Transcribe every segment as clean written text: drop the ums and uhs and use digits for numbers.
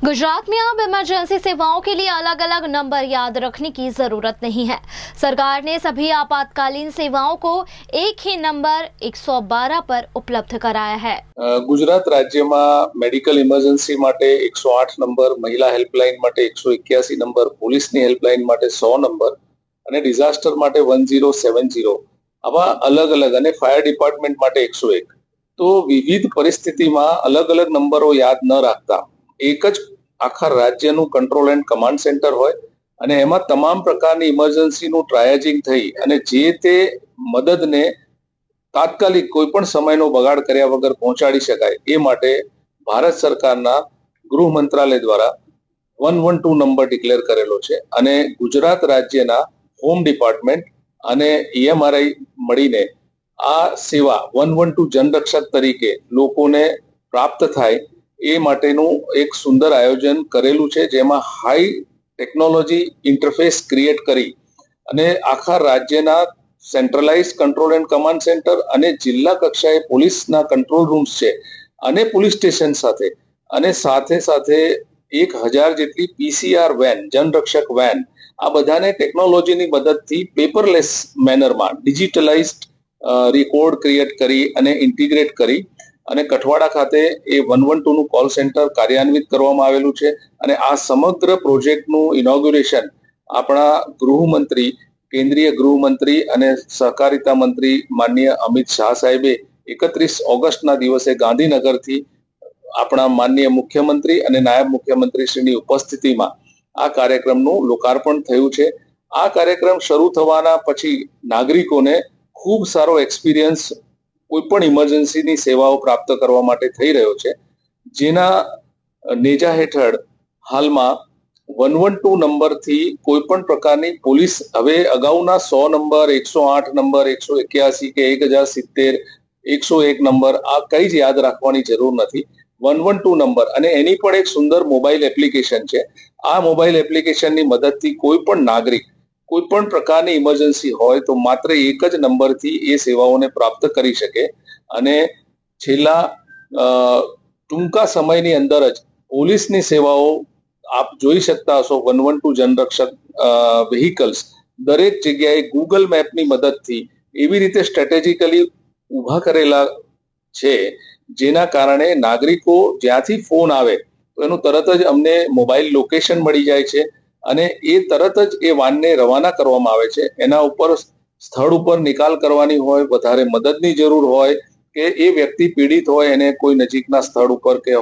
गुजरात में अब इमरजेंसी सेवाओं के लिए अलग अलग नंबर याद रखने की जरूरत नहीं है। सरकार ने सभी आपातकालीन सेवाओं को एक ही नंबर 112 पर उपलब्ध कराया है। गुजरात राज्य में मेडिकल इमरजेंसी माटे 108 नंबर, महिला हेल्पलाइन माटे 181 नंबर, पुलिस हेल्पलाइन माटे 100 नंबर અને ડિઝાસ્ટર માટે 1070 આવા અલગ અલગ અને ફાયર ડિપાર્ટમેન્ટ માટે 101. તો વિવિધ પરિસ્થિતિમાં અલગ અલગ નંબરો યાદ ન રાખતા એક જ આખા રાજ્યનું કંટ્રોલ એન્ડ કમાન્ડ સેન્ટર હોય અને એમાં તમામ પ્રકારની ઇમરજન્સીનું ટ્રાયજિંગ થઈ અને જે તે મદદને તાત્કાલિક કોઈ પણ સમયનો બગાડ કર્યા વગર પહોંચાડી શકાય એ માટે ભારત સરકારના ગૃહ મંત્રાલય દ્વારા 112 નંબર ડિક્લેર કરેલો છે અને ગુજરાત રાજ્યના હોમ ડિપાર્ટમેન્ટ અને ઈએમઆરઆઈ મળીને આ સેવા 112 જનરક્ષક તરીકે લોકોને પ્રાપ્ત થાય એ માટેનું એક સુંદર આયોજન કરેલું છે, જેમાં હાઈ ટેકનોલોજી ઇન્ટરફેસ ક્રિએટ કરી અને આખા રાજ્યના centralise control and command centre અને જિલ્લા કક્ષાએ પોલીસના કંટ્રોલ રૂમ્સ છે અને પોલીસ સ્ટેશન સાથે અને સાથે સાથે 1000 જેટલી પીસીઆર વેન, જનરક્ષક વેન, આ બધાને ટેકનોલોજીની મદદથી પેપરલેસ મેનરમાં ડિજિટલાઇઝડ રેકોર્ડ ક્રિએટ કરી અને ઇન્ટિગ્રેટ કરી અને કઠવાડા ખાતે એ 112 નું કોલ સેન્ટર કાર્યાન્વિત કરવામાં આવેલું છે અને આ સમગ્ર પ્રોજેક્ટનું ઇનોગ્યુરેશન આપણા ગૃહમંત્રી, કેન્દ્રીય ગૃહમંત્રી અને સહકારિતા મંત્રી માનનીય અમિત શાહ સાહેબે 31 ઓગસ્ટના દિવસે ગાંધીનગરથી આપણા માનનીય મુખ્યમંત્રી અને નાયબ મુખ્યમંત્રીશ્રીની ઉપસ્થિતિમાં આ કાર્યક્રમનું લોકાર્પણ થયું છે। આ કાર્યક્રમ શરૂ થવાના પછી નાગરિકોને ખૂબ સારો એક્સપિરિયન્સ કોઈ પણ ઇમરજન્સીની સેવાઓ પ્રાપ્ત કરવા માટે થઈ રહ્યો છે, જેના નેજા હેઠળ હાલમાં 112 નંબરથી કોઈ પણ પ્રકારની પોલીસ હવે અગાઉના 100 નંબર, 108 નંબર, 181 કે 1070, 101 નંબર આ કઈ જ યાદ રાખવાની જરૂર નથી। 112 નંબર અને એની પણ એક સુંદર મોબાઈલ એપ્લિકેશન છે। આ મોબાઈલ એપ્લિકેશનની મદદથી કોઈ પણ નાગરિક કોઈ પણ પ્રકારની ઇમરજન્સી હોય તો માત્ર એક જ નંબરથી એ સેવાઓને પ્રાપ્ત કરી શકે અને છેલ્લા ટૂંકા સમયની અંદર જ પોલીસની સેવાઓ આપ જોઈ શકતા હશો। 112 જનરક્ષક વ્હીકલ્સ દરેક જગ્યાએ ગૂગલ મેપની મદદથી એવી રીતે સ્ટ્રેટેજિકલી ઊભા કરેલા છે, જેના કારણે નાગરિકો જ્યાંથી ફોન આવે તો એનું તરત જ અમને મોબાઈલ લોકેશન મળી જાય છે અને એ તરત જ એ વાનને રવાના કરવામાં આવે છે। એના ઉપર સ્થળ ઉપર નિકાલ કરવાની હોય, વધારે મદદની જરૂર હોય કે એ વ્યક્તિ પીડિત હોય એને કોઈ નજીકના સ્થળ ઉપર કે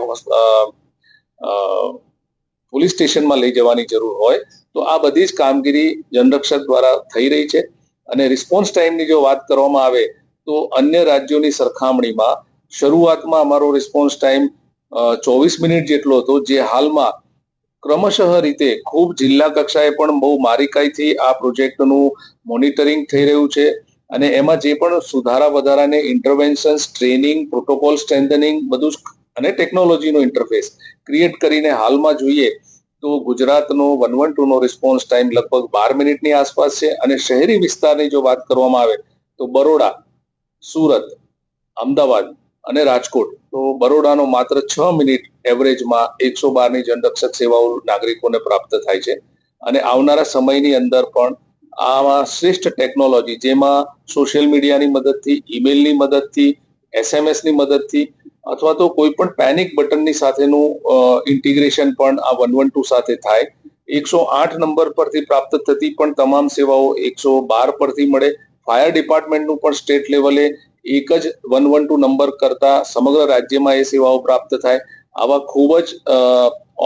પોલીસ સ્ટેશનમાં લઈ જવાની જરૂર હોય તો આ બધી જ કામગીરી જનરક્ષક દ્વારા થઈ રહી છે અને રિસ્પોન્સ ટાઈમની જો વાત કરવામાં આવે તો અન્ય રાજ્યોની સરખામણીમાં શરૂઆતમાં અમારો રિસ્પોન્સ ટાઈમ 24 મિનિટ જેટલો હતો, જે હાલમાં ક્રમશઃ રીતે ખૂબ જિલ્લા કક્ષાએ પણ બહુ બારીકાઈથી આ પ્રોજેક્ટનું મોનિટરિંગ થઈ રહ્યું છે અને એમાં જે પણ સુધારા વધારાને ઇન્ટરવેન્શન્સ, ટ્રેનિંગ, પ્રોટોકોલ સ્ટ્રેન્થનિંગ બધું અને ટેકનોલોજીનો ઇન્ટરફેસ ક્રિએટ કરીને હાલમાં જોઈએ તો ગુજરાતનો 112 નો રિસ્પોન્સ ટાઈમ લગભગ 12 મિનિટની આસપાસ છે અને શહેરી વિસ્તારની જો વાત કરવામાં આવે તો બરોડા, સુરત, અમદાવાદ અને રાજકોટ, તો બરોડાનો માત્ર 6 મિનિટ એવરેજમાં 112 ની જનરક્ષક સેવાઓ નાગરિકોને પ્રાપ્ત થાય છે અને આવનારા સમયની અંદર પણ આમાં શ્રેષ્ઠ ટેકનોલોજી જેમાં સોશિયલ મીડિયાની મદદથી, ઈમેલની મદદથી, એસએમએસની મદદથી અથવા તો કોઈ પણ પેનિક બટનની સાથેનું ઇન્ટિગ્રેશન પણ આ 112 સાથે થાય। 108 નંબર પરથી પ્રાપ્ત થતી પણ તમામ સેવાઓ 112 પરથી મળે। ફાયર ડિપાર્ટમેન્ટનું પણ સ્ટેટ લેવલે એક જ 112 નંબર કરતા સમગ્ર રાજ્યમાં એ સેવાઓ પ્રાપ્ત થાય। આવા ખૂબ જ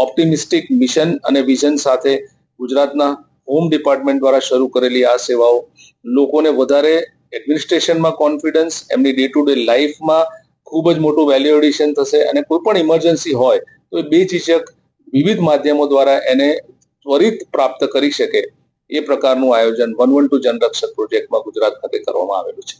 ઓપ્ટિમિસ્ટિક મિશન અને વિઝન સાથે ગુજરાતના હોમ ડિપાર્ટમેન્ટ દ્વારા શરૂ કરેલી આ સેવાઓ લોકોને વધારે એડમિનિસ્ટ્રેશનમાં કોન્ફિડન્સ, એમની ડે ટુ ડે લાઈફમાં ખૂબ જ મોટું વેલ્યુ એડિશન થશે અને કોઈ પણ ઇમરજન્સી હોય તો એ બેઝિઝક વિવિધ માધ્યમો દ્વારા એને ત્વરિત પ્રાપ્ત કરી શકે એ પ્રકારનું આયોજન 112 જનરક્ષક પ્રોજેક્ટમાં ગુજરાત ખાતે કરવામાં આવેલું છે।